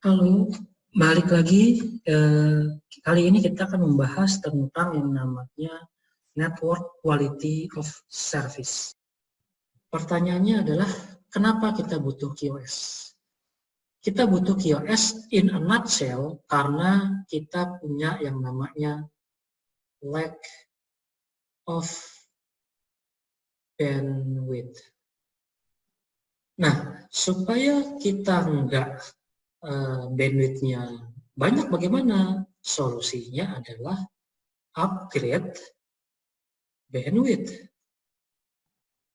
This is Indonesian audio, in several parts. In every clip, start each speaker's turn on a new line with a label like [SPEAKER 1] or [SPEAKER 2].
[SPEAKER 1] Halo, balik lagi. Kali ini kita akan membahas tentang yang namanya Network Quality of Service. Pertanyaannya adalah, kenapa kita butuh QoS? Kita butuh QoS in a nutshell karena kita punya yang namanya lack of bandwidth. Nah, supaya kita nggak bandwidth-nya banyak, bagaimana? Solusinya adalah upgrade bandwidth.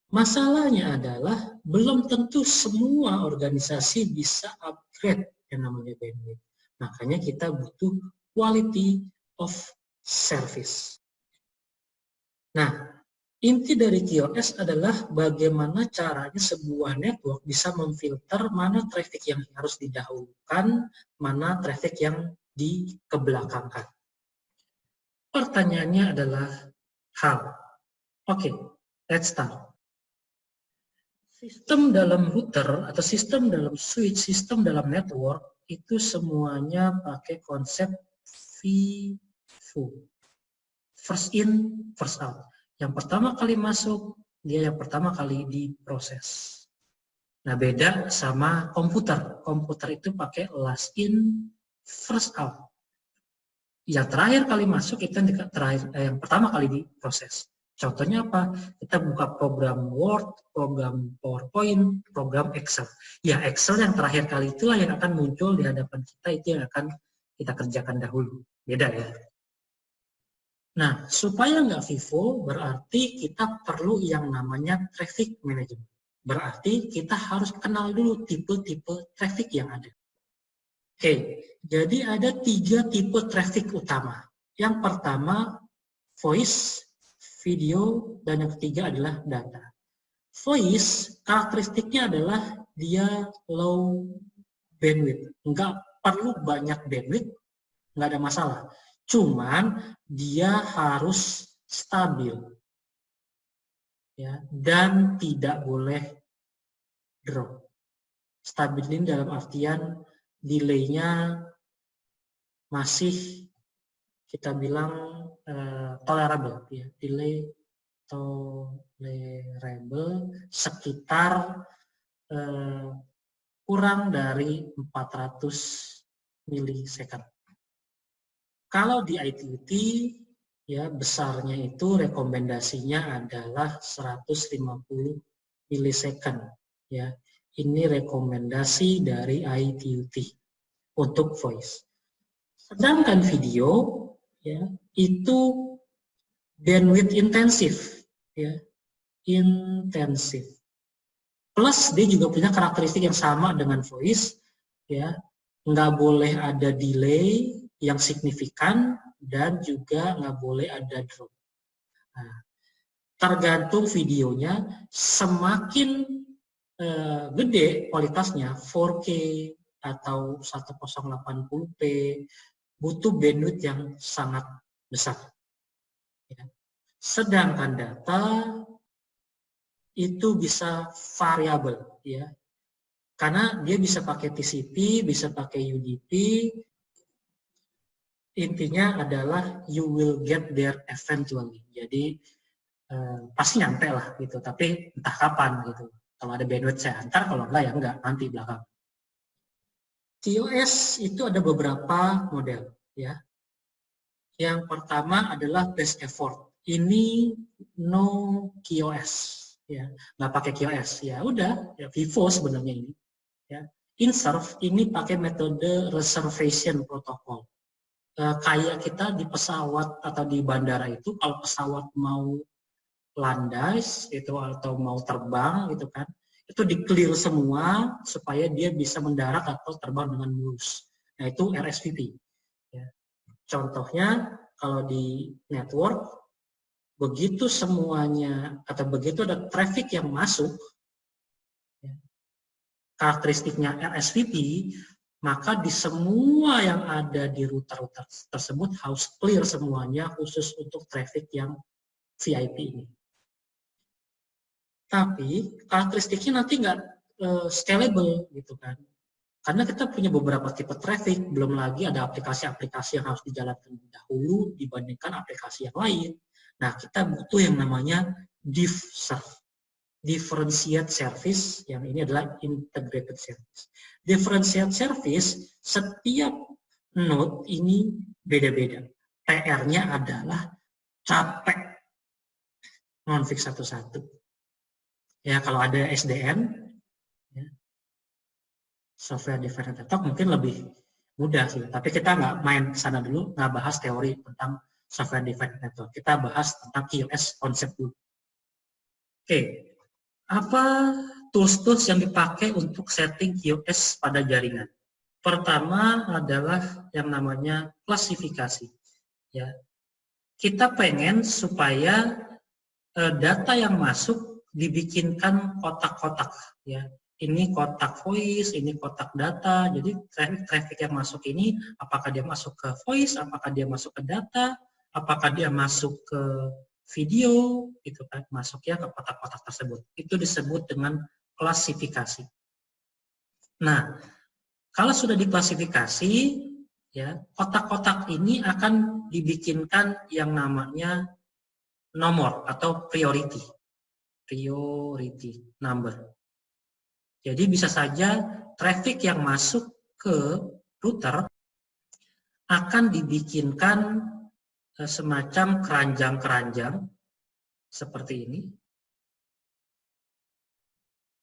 [SPEAKER 1] Masalahnya adalah belum tentu semua organisasi bisa upgrade yang namanya bandwidth. Makanya kita butuh quality of service. Nah, inti dari QoS adalah bagaimana caranya sebuah network bisa memfilter mana traffic yang harus didahulukan, mana traffic yang dikebelakangkan. Pertanyaannya adalah how? Oke, let's start. Sistem dalam router atau sistem dalam switch, sistem dalam network itu semuanya pakai konsep FIFO. First in, first out. Yang pertama kali masuk, dia yang pertama kali diproses. Nah, beda sama komputer. Komputer itu pakai last in, first out. Yang terakhir kali masuk itu yang pertama kali diproses. Contohnya apa? Kita buka program Word, program PowerPoint, program Excel. Ya, Excel yang terakhir kali itulah yang akan muncul di hadapan kita, itu yang akan kita kerjakan dahulu. Beda ya. Nah, supaya nggak FIFO, berarti kita perlu yang namanya traffic management. Berarti kita harus kenal dulu tipe-tipe traffic yang ada. Oke, jadi ada 3 tipe traffic utama. Yang pertama, voice, video, dan yang ketiga adalah data. Voice, karakteristiknya adalah dia low bandwidth. Nggak perlu banyak bandwidth, nggak ada masalah. Cuman dia harus stabil, ya, dan tidak boleh drop. Stabilin dalam artian delay-nya masih kita bilang tolerable, ya, delay tolerable sekitar kurang dari 400 milisecond. Kalau di ITUT, ya, besarnya itu rekomendasinya adalah 150 milisecond, ya. Ini rekomendasi dari ITUT untuk voice. Sedangkan video, ya, itu bandwidth intensif, ya, intensif. Plus dia juga punya karakteristik yang sama dengan voice, ya, nggak boleh ada delay yang signifikan dan juga nggak boleh ada drop. Nah, tergantung videonya, semakin gede kualitasnya 4K atau 1080p butuh bandwidth yang sangat besar. Ya. Sedangkan data itu bisa variabel, ya, karena dia bisa pakai TCP, bisa pakai UDP. Intinya adalah you will get there eventually. Jadi pasti nyampe lah gitu, tapi entah kapan gitu. Kalau ada bandwidth saya antar, kalau enggak ya enggak, nanti belakang. QoS itu ada beberapa model, ya. Yang pertama adalah best effort. Ini no QoS, ya, nggak pakai QoS. Ya udah, ya FIFO sebenarnya ini. Ya. InServe ini pakai metode reservation protocol. Kayak kita di pesawat atau di bandara itu, kalau pesawat mau landai itu atau mau terbang gitu kan, itu di-clear semua supaya dia bisa mendarat atau terbang dengan mulus. Nah, itu RSVP. Ya. Contohnya kalau di network, begitu semuanya atau begitu ada traffic yang masuk, ya, karakteristiknya RSVP, maka di semua yang ada di router-router tersebut harus clear semuanya khusus untuk traffic yang VIP ini. Tapi karakteristiknya nanti nggak scalable gitu kan. Karena kita punya beberapa tipe traffic, belum lagi ada aplikasi-aplikasi yang harus dijalankan dahulu dibandingkan aplikasi yang lain. Nah, kita butuh yang namanya differentiate service, yang ini adalah integrated service. Differentiate service, setiap node ini beda-beda. PR-nya adalah capek ngonfig satu-satu. Ya, kalau ada SDN, ya, software defined network, mungkin lebih mudah sih. Tapi kita nggak main ke sana dulu, nggak bahas teori tentang software defined network. Kita bahas tentang QoS konsep dulu. Oke, apa tools-tools yang dipakai untuk setting QoS pada jaringan? Pertama adalah yang namanya klasifikasi. Ya, kita pengen supaya data yang masuk dibikinkan kotak-kotak. Ya, ini kotak voice, ini kotak data. Jadi traffic yang masuk ini, apakah dia masuk ke voice, apakah dia masuk ke data, apakah dia masuk ke video, itu kan masuknya ke kotak-kotak tersebut. Itu disebut dengan klasifikasi. Nah, kalau sudah diklasifikasi, ya, kotak-kotak ini akan dibikinkan yang namanya nomor atau priority number. Jadi bisa saja traffic yang masuk ke router akan dibikinkan semacam keranjang-keranjang seperti ini.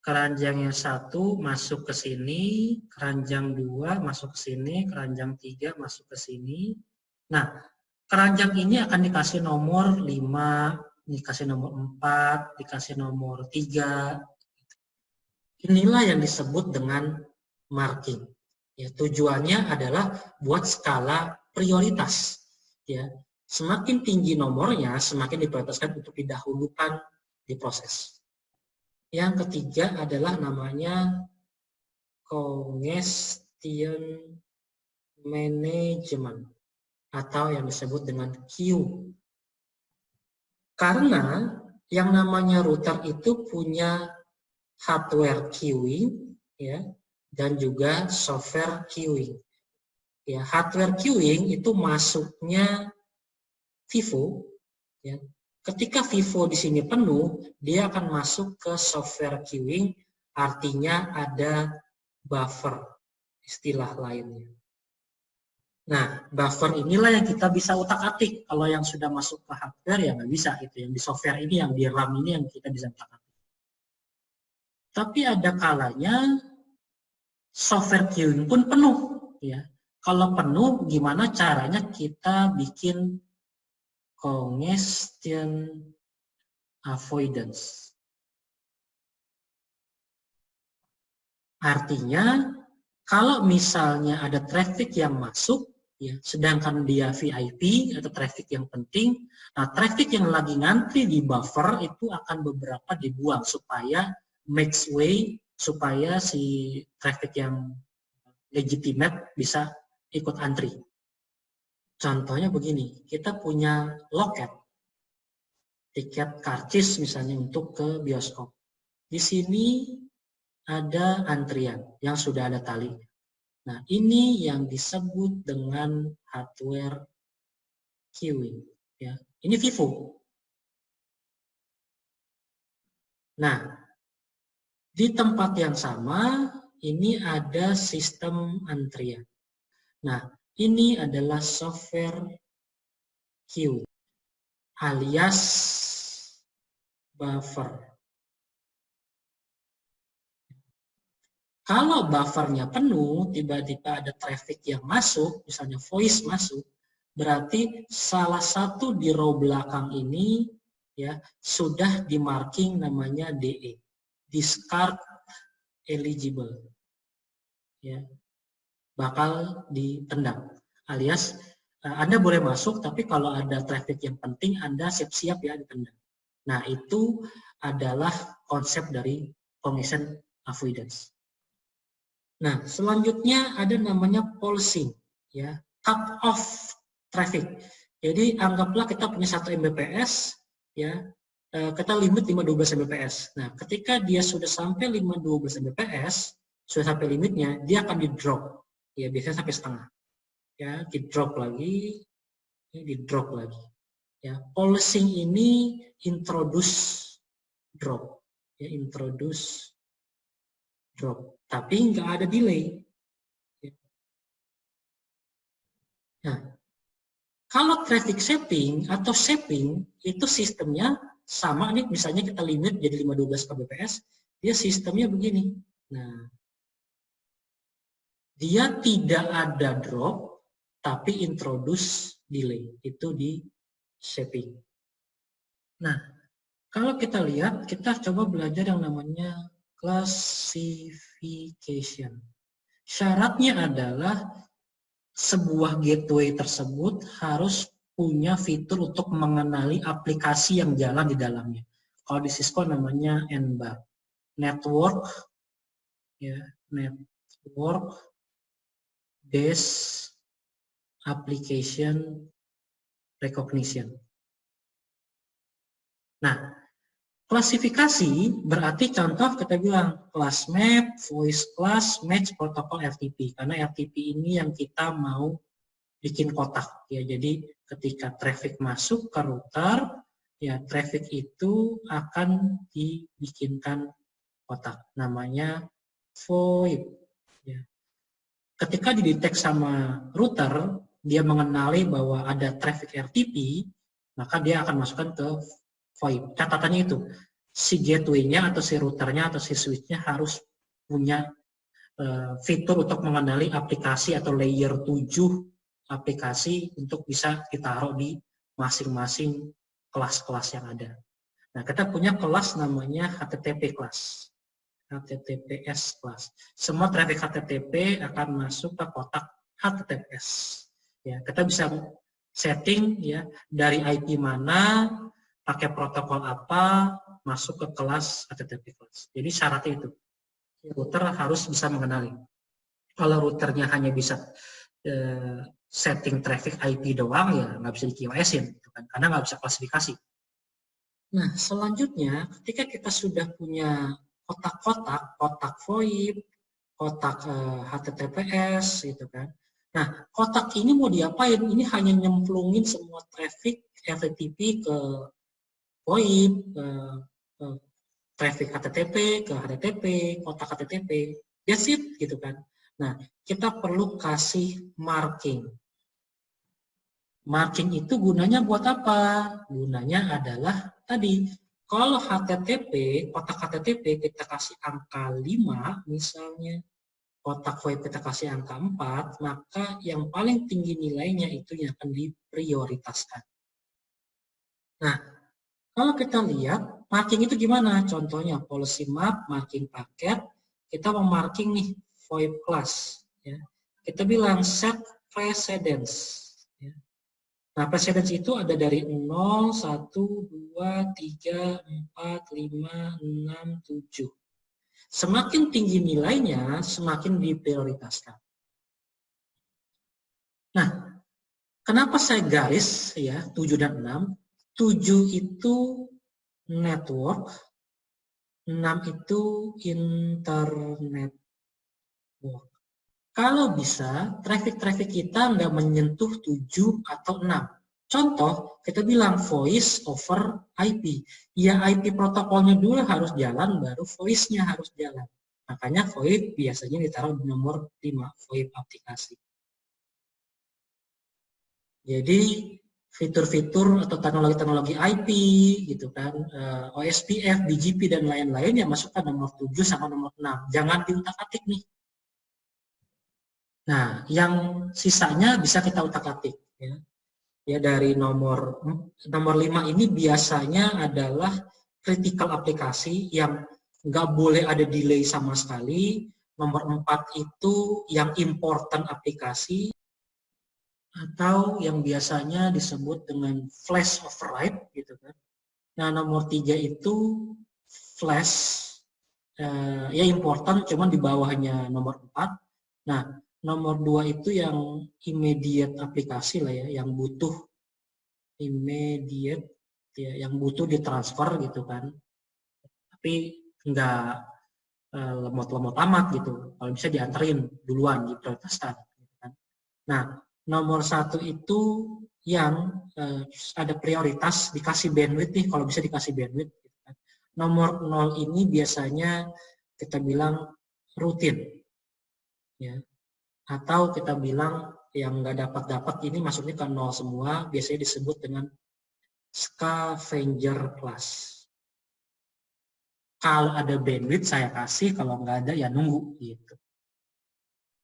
[SPEAKER 1] Keranjang yang satu masuk ke sini, keranjang 2 masuk ke sini, keranjang 3 masuk ke sini. Nah, keranjang ini akan dikasih nomor 5, dikasih nomor 4, dikasih nomor 3. Inilah yang disebut dengan marking. Ya, tujuannya adalah buat skala prioritas. Ya, semakin tinggi nomornya, semakin diprioritaskan untuk didahulukan di proses. Yang ketiga adalah namanya congestion management atau yang disebut dengan queue. Karena yang namanya router itu punya hardware queuing, ya, dan juga software queuing. Ya, hardware queuing itu masuknya FIFO, ya. Ketika FIFO di sini penuh, dia akan masuk ke software queuing, artinya ada buffer, istilah lainnya. Nah, buffer inilah yang kita bisa utak-atik. Kalau yang sudah masuk ke hardware ya nggak bisa itu. Yang di software ini, yang di RAM ini yang kita bisa utak-atik. Tapi ada kalanya software queuing pun penuh, ya. Kalau penuh, gimana caranya kita bikin congestion avoidance? Artinya, kalau misalnya ada traffic yang masuk, ya, sedangkan dia VIP atau traffic yang penting, nah traffic yang lagi ngantri di buffer itu akan beberapa dibuang supaya makes way, supaya si traffic yang legitimate bisa ikut antri. Contohnya begini, kita punya loket, tiket karcis misalnya untuk ke bioskop. Di sini ada antrian yang sudah ada tali. Nah, ini yang disebut dengan hardware queuing. Ya, ini FIFO. Nah, di tempat yang sama, ini ada sistem antrian. Nah, ini adalah software queue alias buffer. Kalau buffernya penuh, tiba-tiba ada traffic yang masuk, misalnya voice masuk, berarti salah satu di row belakang ini, ya, sudah di marking namanya DE, discard eligible, ya, bakal ditendang. Alias Anda boleh masuk, tapi kalau ada traffic yang penting, Anda siap-siap ya ditendang. Nah, itu adalah konsep dari congestion avoidance. Nah, selanjutnya ada namanya pulsing, ya, cut off traffic. Jadi anggaplah kita punya 1 Mbps, ya, kita limit 512 Mbps. Nah, ketika dia sudah sampai 512 Mbps, sudah sampai limitnya, dia akan di drop. Ya, biasanya sampai setengah. Ya, di drop lagi, di drop lagi. Ya, polishing ini introduce drop. Ya, introduce drop. Tapi nggak ada delay. Ya. Nah, kalau traffic shaping atau shaping itu sistemnya sama nih, misalnya kita limit jadi 512 kbps, dia sistemnya begini. Nah, dia tidak ada drop, tapi introduce delay. Itu di shaping. Nah, kalau kita lihat, kita coba belajar yang namanya classification. Syaratnya adalah sebuah gateway tersebut harus punya fitur untuk mengenali aplikasi yang jalan di dalamnya. Kalau di Cisco namanya NBAR, Network, ya, Network Based Application Recognition. Nah, klasifikasi berarti contoh kita bilang class map, voice class, match protokol FTP. Karena FTP ini yang kita mau bikin kotak. Ya, jadi ketika traffic masuk ke router, ya traffic itu akan dibikinkan kotak. Namanya VoIP. Ya. Ketika didetek sama router, dia mengenali bahwa ada traffic RTP, maka dia akan masukkan ke VoIP. Catatannya itu, si gateway-nya atau si routernya atau si switch-nya harus punya fitur untuk mengenali aplikasi atau layer 7 aplikasi untuk bisa ditaruh di masing-masing kelas-kelas yang ada. Nah, kita punya kelas namanya HTTP class, HTTPS class. Semua traffic HTTP akan masuk ke kotak HTTPS. Ya, kita bisa setting ya dari IP mana, pakai protokol apa, masuk ke kelas HTTP class. Jadi syaratnya itu, router harus bisa mengenali. Kalau routernya hanya bisa setting traffic IP doang, ya nggak bisa di QoS-in, gitu kan, karena nggak bisa klasifikasi. Nah, selanjutnya ketika kita sudah punya kotak-kotak, kotak VoIP, kotak HTTPS, gitu kan. Nah, kotak ini mau diapain? Ini hanya nyemplungin semua traffic FTP ke VoIP, ke traffic HTTP, ke HTTP, kotak HTTP, that's it, gitu kan. Nah, kita perlu kasih marking. Marking itu gunanya buat apa? Gunanya adalah tadi, kalau HTTP, kotak HTTP kita kasih angka 5 misalnya, kotak VoIP kita kasih angka 4, maka yang paling tinggi nilainya itu yang akan diprioritaskan. Nah, kalau kita lihat, marking itu gimana? Contohnya, policy map, marking paket, kita mau marking nih, VoIP class. Ya. Kita bilang set precedence. Nah, precedence itu ada dari 0, 1, 2, 3, 4, 5, 6, 7. Semakin tinggi nilainya, semakin diprioritaskan. Nah, kenapa saya garis ya 7 dan 6? 7 itu network, 6 itu internet work. Kalau bisa, traffic kita nggak menyentuh 7 atau 6. Contoh, kita bilang voice over IP. Ya, IP protokolnya dulu harus jalan, baru voice-nya harus jalan. Makanya VoIP biasanya ditaruh di nomor 5, VoIP aplikasi. Jadi, fitur-fitur atau teknologi-teknologi IP, gitu kan, OSPF, BGP, dan lain-lain yang masuk ke nomor 7 sama nomor 6. Jangan diutak-atik nih. Nah, yang sisanya bisa kita utak-atik. Ya. Ya, dari nomor 5 ini biasanya adalah critical aplikasi yang nggak boleh ada delay sama sekali. Nomor 4 itu yang important aplikasi atau yang biasanya disebut dengan flash override, gitu kan. Nah, nomor 3 itu flash, ya important, cuman di bawahnya nomor 4. Nah, nomor 2 itu yang immediate aplikasi lah ya, yang butuh immediate, ya, yang butuh ditransfer gitu kan. Tapi nggak lemot-lemot amat gitu. Kalau bisa dianterin duluan, diprioritaskan. Gitu kan. Nah, nomor 1 itu yang ada prioritas dikasih bandwidth nih, kalau bisa dikasih bandwidth. Gitu kan. Nomor 0 ini biasanya kita bilang rutin, ya. Atau kita bilang yang nggak dapat ini masuknya ke 0 semua, biasanya disebut dengan scavenger class. Kalau ada bandwidth saya kasih, kalau nggak ada ya nunggu gitu.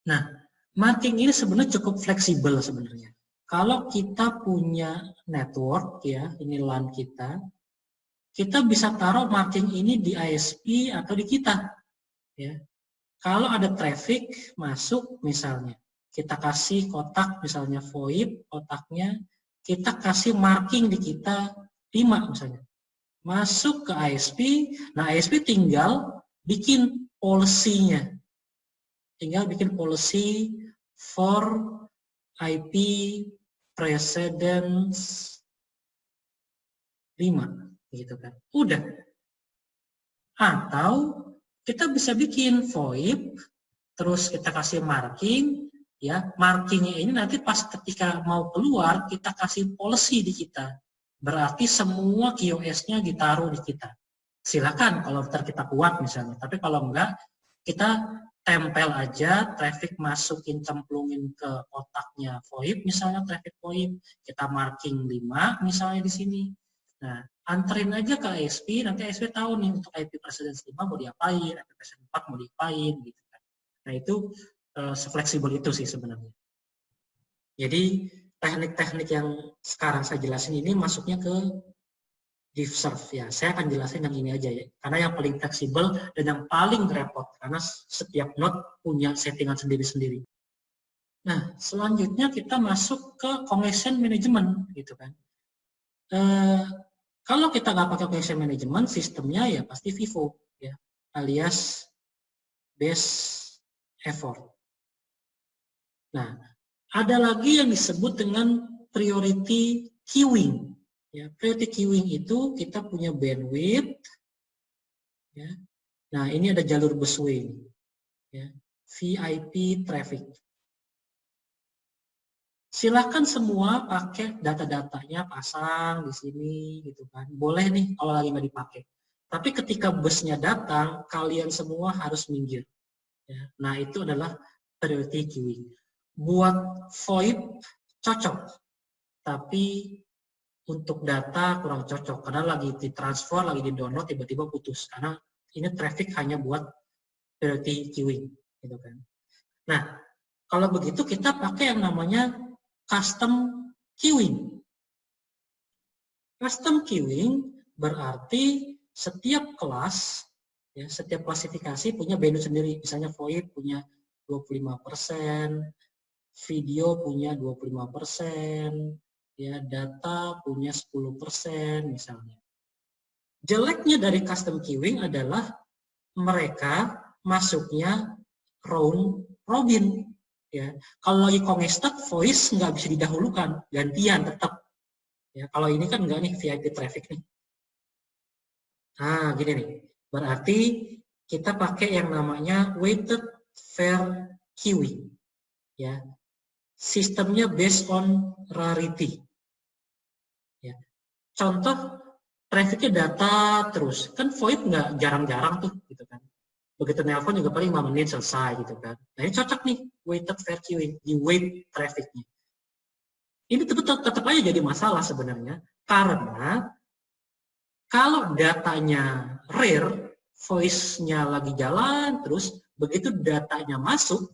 [SPEAKER 1] Nah, marking ini sebenarnya cukup fleksibel sebenarnya. Kalau kita punya network ya, ini LAN kita bisa taruh marking ini di ISP atau di kita. Ya. Kalau ada traffic masuk misalnya, kita kasih kotak misalnya void, kotaknya kita kasih marking di kita 5 misalnya. Masuk ke ISP, nah ISP tinggal bikin policy-nya. Tinggal bikin policy for IP precedence 5 gitu kan. Udah. Atau kita bisa bikin void terus kita kasih marking, ya. Markingnya ini nanti pas ketika mau keluar kita kasih policy di kita. Berarti semua QoS-nya ditaruh di kita. Silakan kalau ntar kita kuat misalnya. Tapi kalau enggak, kita tempel aja, traffic masukin, cemplungin ke otaknya VoIP misalnya, traffic VoIP, kita marking 5 misalnya di sini. Nah, anterin aja ke ISP, nanti ISP tahu nih untuk IP precedence 5 mau diapain, IP precedence 4 mau diapain gitu kan. Nah, itu sefleksibel itu sih sebenarnya. Jadi teknik-teknik yang sekarang saya jelasin ini masuknya ke DiffServe ya. Saya akan jelasin yang ini aja ya. Karena yang paling fleksibel dan yang paling repot karena setiap node punya settingan sendiri-sendiri. Nah, selanjutnya kita masuk ke congestion management gitu kan. Kalau kita nggak pakai congestion management, sistemnya ya pasti FIFO ya, alias best effort. Nah, ada lagi yang disebut dengan priority queuing. Ya, priority queuing itu kita punya bandwidth. Ya. Nah, ini ada jalur busway. Ya, VIP traffic. Silahkan semua pakai data-datanya, pasang di sini, gitu kan. Boleh nih kalau lagi nggak dipakai. Tapi ketika busnya datang, kalian semua harus minggir. Ya. Nah, itu adalah priority queuing. Buat VoIP cocok, tapi untuk data kurang cocok karena lagi ditransfer, lagi di download tiba-tiba putus karena ini traffic hanya buat priority queuing, gitu kan. Nah, kalau begitu kita pakai yang namanya custom queuing. Custom queuing berarti setiap kelas, ya, setiap klasifikasi punya bandwidth sendiri. Misalnya VoIP punya 25%, video punya 25%, ya, data punya 10% misalnya. Jeleknya dari custom queuing adalah mereka masuknya round robin. Ya, kalau lagi congested, voice nggak bisa didahulukan, gantian tetap. Ya, kalau ini kan nggak nih VIP traffic nih. Nah, gini nih. Berarti kita pakai yang namanya weighted fair queuing. Ya, sistemnya based on rarity. Ya. Contoh, trafficnya data terus. Kan void nggak jarang-jarang tuh, gitu kan. Begitu nelpon juga paling 5 menit selesai, gitu kan. Nah, ini cocok nih, weighted fair queuing, di weight trafficnya. Ini tetap aja jadi masalah sebenarnya, karena kalau datanya rare, voice-nya lagi jalan, terus begitu datanya masuk,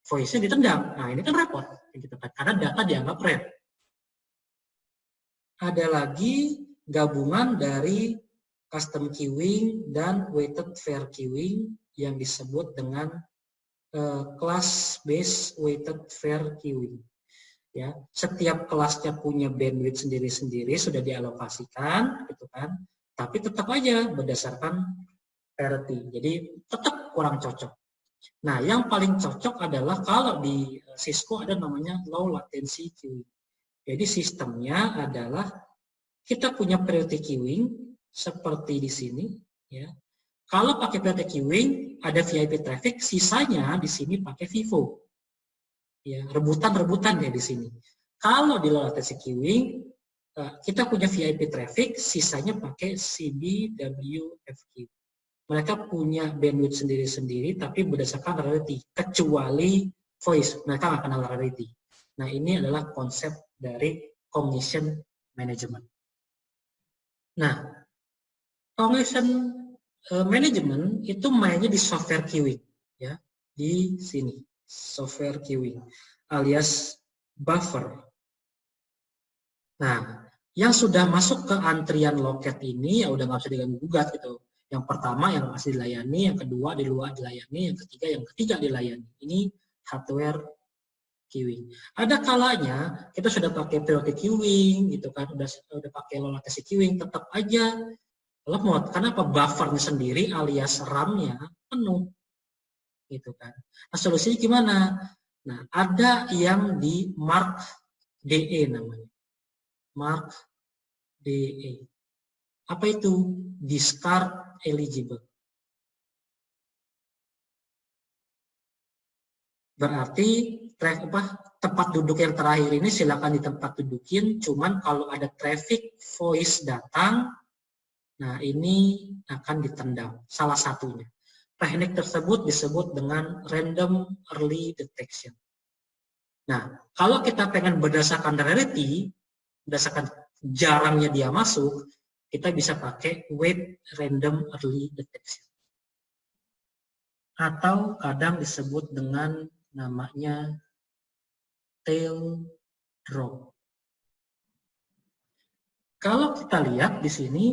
[SPEAKER 1] voice-nya ditendang. Nah, ini kan repot, gitu kan. Karena data dianggap rare. Ada lagi gabungan dari custom queuing dan weighted fair queuing yang disebut dengan class based weighted fair queuing. Ya, setiap kelasnya punya bandwidth sendiri-sendiri sudah dialokasikan, gitu kan. Tapi tetap aja berdasarkan parity. Jadi tetap kurang cocok. Nah, yang paling cocok adalah kalau di Cisco ada namanya low latency queuing. Jadi sistemnya adalah kita punya priority queuing seperti di sini, ya. Kalau pakai priority queuing, ada VIP traffic, sisanya di sini pakai FIFO. Ya, rebutan-rebutan ya di sini. Kalau di low latency queuing, kita punya VIP traffic, sisanya pakai CBWFQ. Mereka punya bandwidth sendiri-sendiri, tapi berdasarkan rarity, kecuali voice, mereka nggak kenal rarity. Nah, ini adalah konsep dari congestion management. Nah, congestion management itu mainnya di software queuing, ya, di sini software queuing alias buffer. Nah, yang sudah masuk ke antrian loket ini ya udah nggak bisa diganggu gugat gitu. Yang pertama yang masih dilayani, yang kedua di luar dilayani, yang ketiga dilayani. Ini hardware queuing. Ada kalanya kita sudah pakai priority queuing gitu kan, udah pakai low latency queuing, tetap aja lemot. Karena apa? Buffernya sendiri alias RAM-nya penuh, gitu kan. Nah, solusinya gimana? Nah, ada yang di mark DE namanya. Mark DE. Apa itu? Discard eligible. Berarti tempat duduk yang terakhir ini silakan di tempat dudukin, cuman kalau ada traffic voice datang, nah, ini akan ditendang, salah satunya. Teknik tersebut disebut dengan random early detection. Nah, kalau kita pengen berdasarkan rarity, berdasarkan jarangnya dia masuk, kita bisa pakai wait random early detection. Atau kadang disebut dengan namanya tail drop. Kalau kita lihat di sini,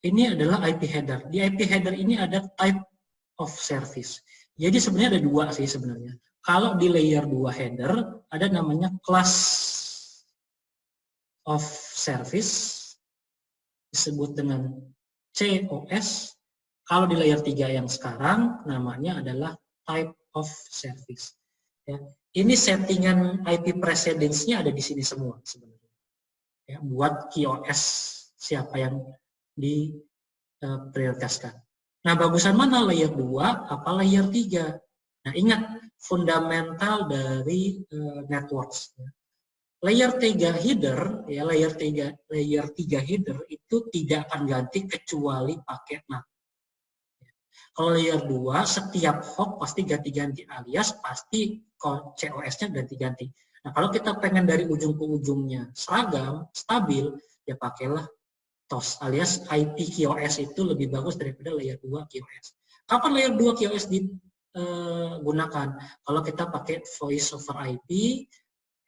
[SPEAKER 1] ini adalah IP header. Di IP header ini ada type of service. Jadi sebenarnya ada dua sih sebenarnya. Kalau di layer 2 header, ada namanya class of service, disebut dengan COS. Kalau di layer 3 yang sekarang, namanya adalah type of service. Ya. Ini settingan IP precedence-nya ada di sini semua sebenarnya. Ya, buat QoS siapa yang diprioritaskan. Nah, bagusan mana layer 2 apa layer 3? Nah, ingat fundamental dari networks. Layer 3 header, ya layer 3 header itu tidak akan ganti kecuali pakai NAT. Kalau layer 2, setiap hop pasti ganti-ganti alias pasti COS-nya ganti-ganti. Nah, kalau kita pengen dari ujung ke ujungnya seragam, stabil, ya pakailah TOS alias IP QoS itu lebih bagus daripada layer 2 QoS. Kapan layer 2 QoS digunakan? Kalau kita pakai voice over IP,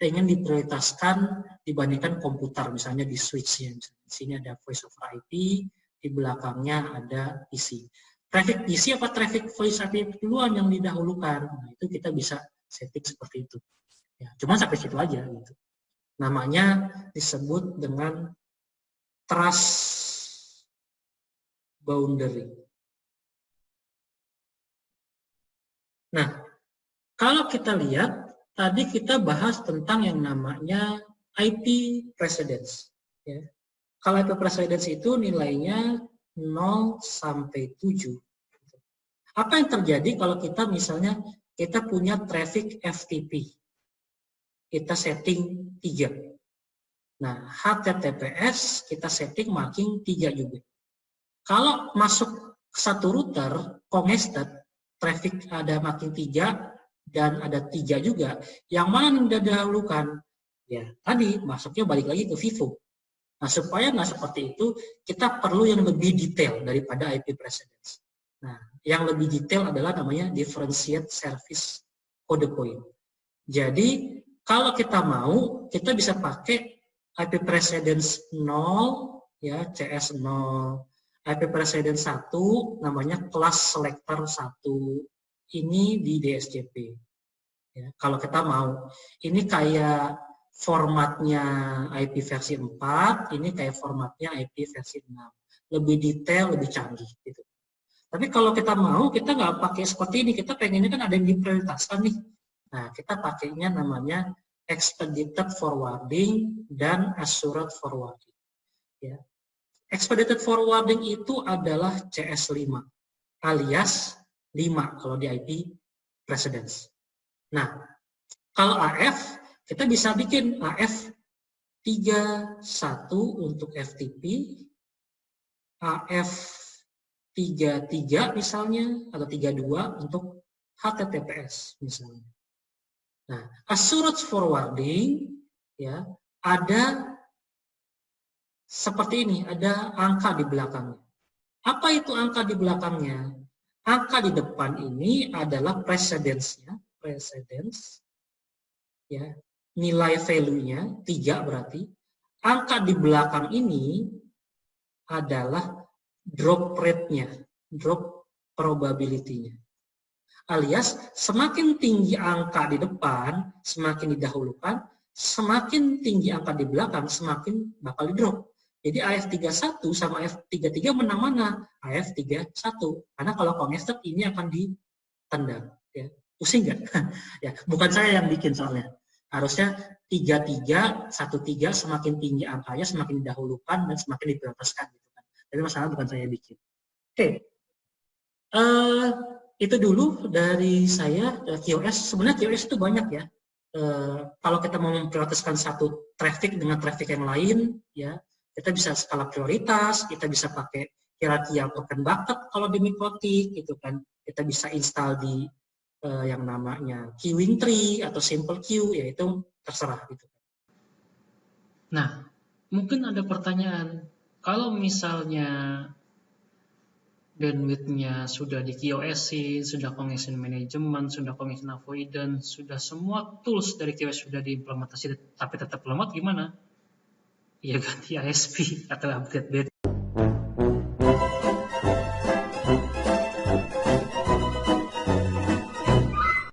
[SPEAKER 1] ingin diprioritaskan dibandingkan komputer, misalnya di switch-nya. Di sini ada voice over IP, di belakangnya ada PC. Traffic PC apa traffic voice IP duluan yang didahulukan? Nah, itu kita bisa setting seperti itu. Ya, cuma sampai situ aja gitu. Namanya disebut dengan trust boundary. Nah, kalau kita lihat tadi kita bahas tentang yang namanya IP precedence. Ya. Kalau IP precedence itu nilainya 0 sampai 7. Apa yang terjadi kalau kita misalnya kita punya traffic FTP. Kita setting 3. Nah, HTTPS kita setting marking 3 juga. Kalau masuk ke satu router, congested, traffic ada marking 3 dan ada 3 juga, yang mana yang didahulukan? Ya, tadi masuknya balik lagi ke FIFO. Nah, supaya nggak seperti itu, kita perlu yang lebih detail daripada IP precedence. Nah, yang lebih detail adalah namanya differentiate service code point. Jadi, kalau kita mau, kita bisa pakai IP precedence 0, ya, CS 0. IP precedence 1, namanya class selector 1. Ini di DSCP. Ya, kalau kita mau. Ini kayak formatnya IP versi 4, ini kayak formatnya IP versi 6. Lebih detail, lebih canggih. Gitu. Tapi kalau kita mau, kita nggak pakai seperti ini. Kita pengennya kan ada yang diprioritaskan nih. Nah, kita pakainya namanya expedited forwarding dan assured forwarding. Ya. Expedited forwarding itu adalah CS5. alias 5 kalau di IP precedence. Nah, kalau AF, kita bisa bikin AF 31 untuk FTP, AF 33 misalnya, atau 32 untuk HTTPS misalnya. Nah, assurance forwarding ya ada seperti ini, ada angka di belakangnya. Apa itu angka di belakangnya? Angka di depan ini adalah precedence-nya, precedence ya, nilai value-nya 3 berarti. Angka di belakang ini adalah drop rate-nya, drop probability-nya. Alias semakin tinggi angka di depan, semakin didahulukan, semakin tinggi angka di belakang, semakin bakal di-drop. Jadi AF31 sama AF33 menang mana? AF31. Karena kalau connected ini akan ditendang. Ya. Pusing nggak? Ya, bukan saya yang bikin soalnya. Harusnya 33, 13 semakin tinggi angkanya, semakin didahulukan dan semakin diprioritaskan. Gitu kan. Tapi masalah bukan saya bikin. Oke. Itu dulu dari saya. QoS, sebenarnya QoS itu banyak ya. Kalau kita mau memprioritaskan satu traffic dengan traffic yang lain, ya kita bisa skala prioritas, kita bisa pakai hierarki yang token bucket kalau di Mikrotik, gitu kan. Kita bisa install di yang namanya queuing tree atau simple queue, yaitu terserah gitu. Nah, mungkin ada pertanyaan, kalau misalnya bandwidth-nya sudah di QoS-in, sudah congestion management, sudah congestion avoidance, sudah semua tools dari QoS sudah diimplementasi, tapi tetap lemot, gimana? Ya ganti ISP atau upgrade bandwidth.